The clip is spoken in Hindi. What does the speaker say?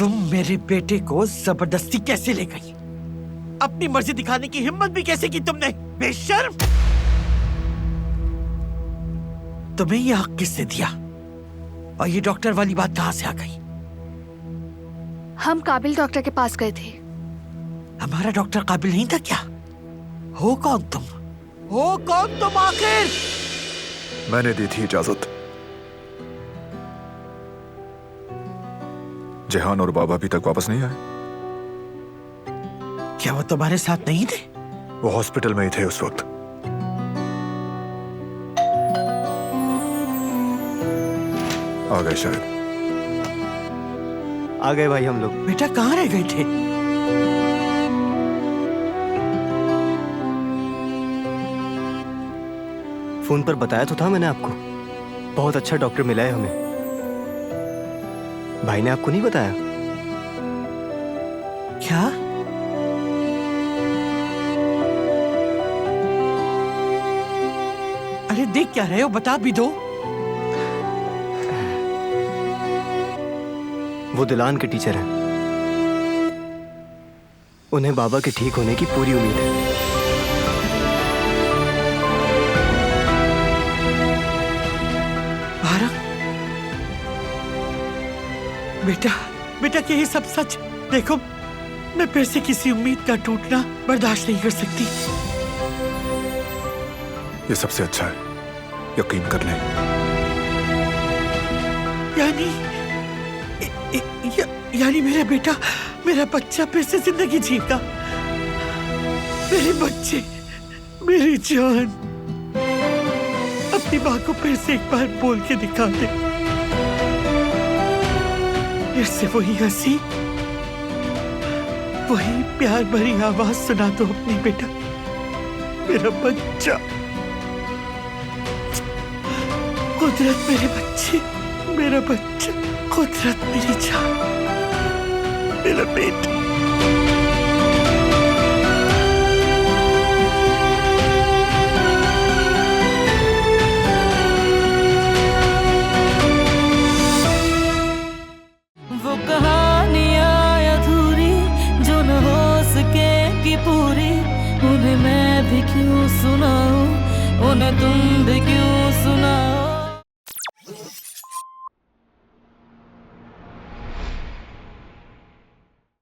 तुम मेरे बेटे को जबरदस्ती कैसे ले गई? अपनी मर्जी दिखाने की हिम्मत भी कैसे की तुमने? बेशर्म! तुम्हें यह हक किसने दिया? और ये डॉक्टर वाली बात कहां से आ गई? हम काबिल डॉक्टर के पास गए थे। हमारा डॉक्टर काबिल नहीं था क्या? हो कौन तुम? हो कौन तुम आखिर? मैंने दी थी इजाजत। जेहान और बाबा अभी तक वापस नहीं आए। क्या वो तुम्हारे साथ नहीं थे? वो हॉस्पिटल में ही थे उस वक्त। आ गए शायद। आ गए भाई हम लोग। बेटा कहाँ रह गए थे? फोन पर बताया तो था मैंने आपको, बहुत अच्छा डॉक्टर मिला है हमें। भाई ने आपको नहीं बताया? क्या? अरे देख क्या रहे हो, बता भी दो। वो दिलान के टीचर हैं। उन्हें बाबा के ठीक होने की पूरी उम्मीद है। भारत, बेटा बेटा क्या ये सब सच? देखो, मैं फिर से किसी उम्मीद का टूटना बर्दाश्त नहीं कर सकती। ये सबसे अच्छा है, यकीन कर लें। यानी मेरा बेटा, मेरा बच्चा फिर से जिंदगी जीता। मेरे बच्चे, मेरी जान, अपनी माँ को फिर से एक बार बोल के दिखा दे। फिर से वही हंसी, वही प्यार भरी आवाज सुना दो अपनी बेटा। मेरा बच्चा, कुदरत मेरे बच्चे, मेरा बच्चा, कुदरत मेरी जान, मेरा बेटा। वो कहानियाँ अधूरी जो न हो सकेगी पूरी, उन्हें मैं भी क्यों सुनाऊं, उन्हें तुम भी क्यों सुनाओ।